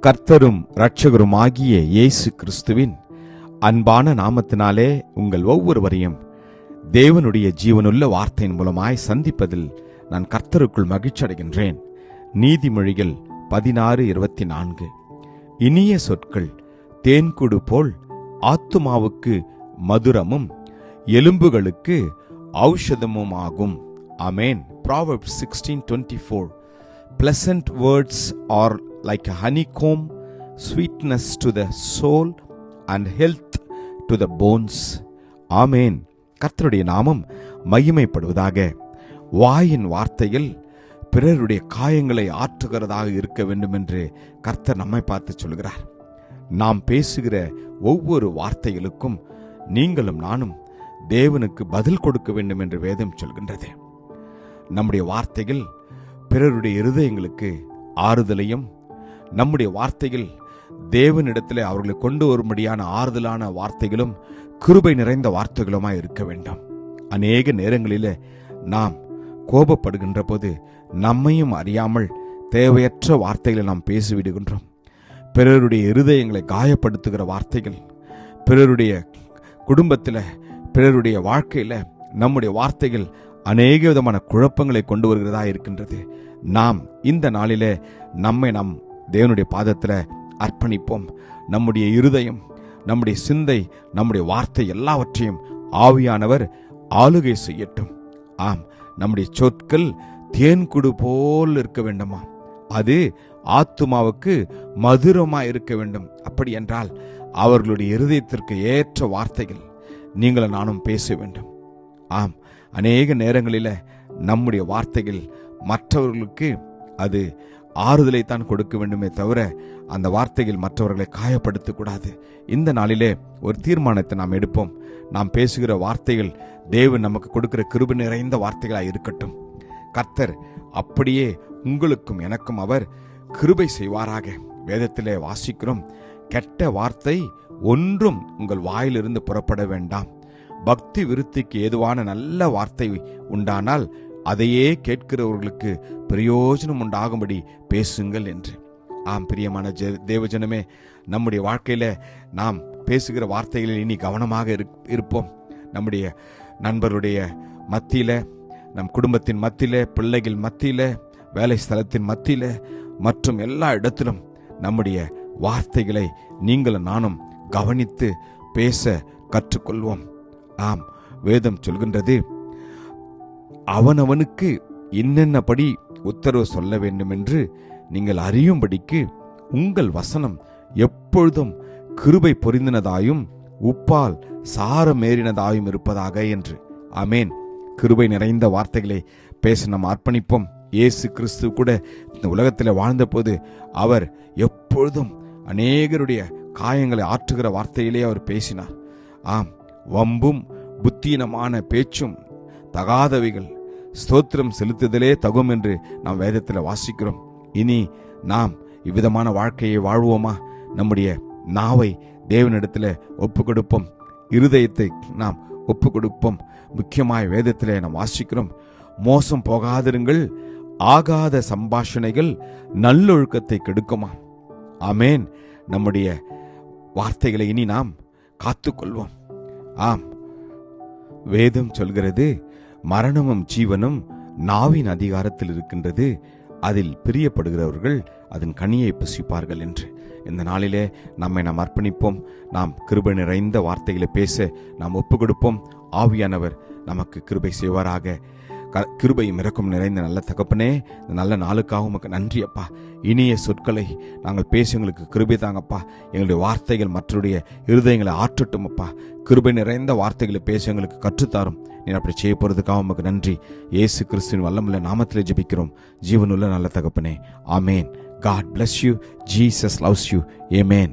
கர்த்தரும் இரட்சகருமாகிய இயேசு கிறிஸ்துவின் அன்பான நாமத்தினாலே உங்கள் ஒவ்வொருவரையும் தேவனுடைய ஜீவனுள்ள வார்த்தையின் மூலமாய் சந்திப்பதில் நான் கர்த்தருக்குள் மகிழ்ச்சி அடைகின்றேன். நீதிமொழிகள் 16:24. இனிய சொற்கள் தேன்கூடு போல் ஆத்துமாவுக்கு மதுரமும் எலும்புகளுக்கு ஔஷதமுமாகும். ஆமென். Proverbs 16:24. Pleasant words are like a honeycomb, sweetness to the soul and health to the bones. ஆமென். கர்த்தருடைய நாமம் மகிமைப்படுவதாக. வாயின் வார்த்தைகள் பிறருடைய காயங்களை ஆற்றுகிறதாக இருக்க வேண்டும் என்று கர்த்தர் நம்மை பார்த்து சொல்கிறார். நாம் பேசுகிற ஒவ்வொரு வார்த்தைகளுக்கும் நீங்களும் நானும் தேவனுக்கு பதில் கொடுக்க வேண்டும் என்று வேதம் சொல்கின்றது. நம்முடைய வார்த்தைகள் பிறருடைய இருதயங்களுக்கு ஆறுதலையும், நம்முடைய வார்த்தைகள் தேவனிடத்தில் அவர்களை கொண்டு வரும்படியான ஆறுதலான வார்த்தைகளும் கிருபை நிறைந்த வார்த்தைகளுமாய் இருக்க வேண்டும். அநேக நேரங்களிலே நாம் கோபப்படுகின்ற போது நம்மையும் அறியாமல் தேவையற்ற வார்த்தைகளை நாம் பேசிவிடுகின்றோம். பிறருடைய இருதயங்களை காயப்படுத்துகிற வார்த்தைகள், பிறருடைய குடும்பத்தில், பிறருடைய வாழ்க்கையில் நம்முடைய வார்த்தைகள் அநேக விதமான குழப்பங்களை கொண்டு வருகிறதா இருக்கின்றது. நாம் இந்த நாளிலே நம்மை நாம் தேவனுடைய பாதத்தில் அர்ப்பணிப்போம். நம்முடைய இருதயம், நம்முடைய சிந்தை, நம்முடைய வார்த்தை எல்லாவற்றையும் ஆவியானவர் ஆளுகை செய்யட்டும். ஆம், நம்முடைய சொற்கள் தேன்குடு போல் இருக்க வேண்டுமா? அது ஆத்துமாவுக்கு மதுரமாய் இருக்க வேண்டும். அப்படி என்றால் அவர்களுடைய இருதயத்திற்கு ஏற்ற வார்த்தைகள் நீங்களும் நானும் பேச வேண்டும். ஆம், அநேக நேரங்களில் நம்முடைய வார்த்தைகள் மற்றவர்களுக்கு அது ஆறுதலை தான் கொடுக்க வேண்டுமே தவிர அந்த வார்த்தைகள் மற்றவர்களை காயப்படுத்தக்கூடாது. இந்த நாளிலே ஒரு தீர்மானத்தை நாம் எடுப்போம். நாம் பேசுகிற வார்த்தைகள் தேவன் நமக்கு கொடுக்கிற கிருபை நிறைந்த வார்த்தைகளாய் இருக்கட்டும். கர்த்தர் அப்படியே உங்களுக்கும் எனக்கும் அவர் கிருபை செய்வாராக. வேதத்திலே வாசிக்கிறோம், கெட்ட வார்த்தை ஒன்றும் உங்கள் வாயிலிருந்து புறப்பட வேண்டாம். பக்தி விருத்திக்கு ஏதுவான நல்ல வார்த்தை உண்டானால் அதையே கேட்கிறவர்களுக்கு பிரயோஜனம் உண்டாகும்படி பேசுங்கள் என்று. ஆம், பிரியமான தேவஜனமே, நம்முடைய வாழ்க்கையில நாம் பேசுகிற வார்த்தைகளில் இனி கவனமாக இருப்போம். நம்முடைய நண்பருடைய மத்தியில, நம் குடும்பத்தின் மத்தியில, பிள்ளைகள் மத்தியில, வேலை ஸ்தலத்தின் மத்தியில மற்றும் எல்லா இடத்திலும் நம்முடைய வார்த்தைகளை நீங்களும் நானும் கவனித்து பேச கற்றுக்கொள்வோம். ஆம், வேதம் சொல்கின்றது, அவனவனுக்கு என்னென்னபடி உத்தரவு சொல்ல வேண்டும் என்று நீங்கள் அறியும்படிக்கு உங்கள் வசனம் எப்பொழுதும் கிருபை பொரிந்தனதாயும் உப்பால் சாரமேறினதாயும் இருப்பதாக என்று. ஆமேன். கிருபை நிறைந்த வார்த்தைகளை பேச நாம் அர்ப்பணிப்போம். இயேசு கிறிஸ்து கூட இந்த உலகத்தில் வாழ்ந்த போது அவர் எப்பொழுதும் அநேகருடைய காயங்களை ஆற்றுகிற வார்த்தையிலே அவர் பேசினார். ஆம், வம்பும் புத்தீனமான பேச்சும் தகாதவைகள் ஸ்தோத்திரம் செலுத்துதலே தகும் என்று நாம் வேதத்தில் வாசிக்கிறோம். இனி நாம் இவ்விதமான வாழ்க்கையை வாழ்வோமா? நம்முடைய நாவை தேவனிடத்தில் ஒப்பு கொடுப்போம். இருதயத்தை நாம் ஒப்பு கொடுப்போம். முக்கியமாய் வேதத்திலே நாம் வாசிக்கிறோம், மோசம் போகாதிருங்கள், ஆகாத சம்பாஷணைகள் நல்லொழுக்கத்தை கெடுக்குமா. ஆமேன். நம்முடைய வார்த்தைகளை இனி நாம் காத்துக்கொள்வோம். ஆம், வேதம் சொல்கிறது, மரணமும் ஜீவனும் நாவின் அதிகாரத்தில் இருக்கின்றது, அதில் பிரியப்படுகிறவர்கள் அதன் கனியை புசிப்பார்கள் என்று. இந்த நாளிலே நம்மை நாம் அர்ப்பணிப்போம். நாம் கிருபை நிறைந்த வார்த்தைகளை பேச நாம் ஒப்பு கொடுப்போம். ஆவியானவர் நமக்கு கிருபை செய்வாராக. கிருபையும் இரக்கம் நிறைந்த நல்ல தகப்பனே, இந்த நல்ல நாளுக்காக உமக்கு நன்றி அப்பா. இனிய சொற்களை நாங்கள் பேச எங்களுக்கு கிருபை தாங்கப்பா. எங்களுடைய வார்த்தைகள் மற்றவருடைய இருதயங்களை ஆற்றட்டும் அப்பா. கிருபை நிறைந்த வார்த்தைகளை பேச எங்களுக்கு கற்றுத்தாரும். நீ அப்படி செய்ய போறதுக்காக உமக்கு நன்றி. இயேசு கிறிஸ்துவின் வல்லமுள்ள நாமத்திலே ஜெபிக்கிறோம் ஜீவனுள்ள நல்ல தகப்பனே. ஆமேன். God bless you. Jesus loves you. Amen.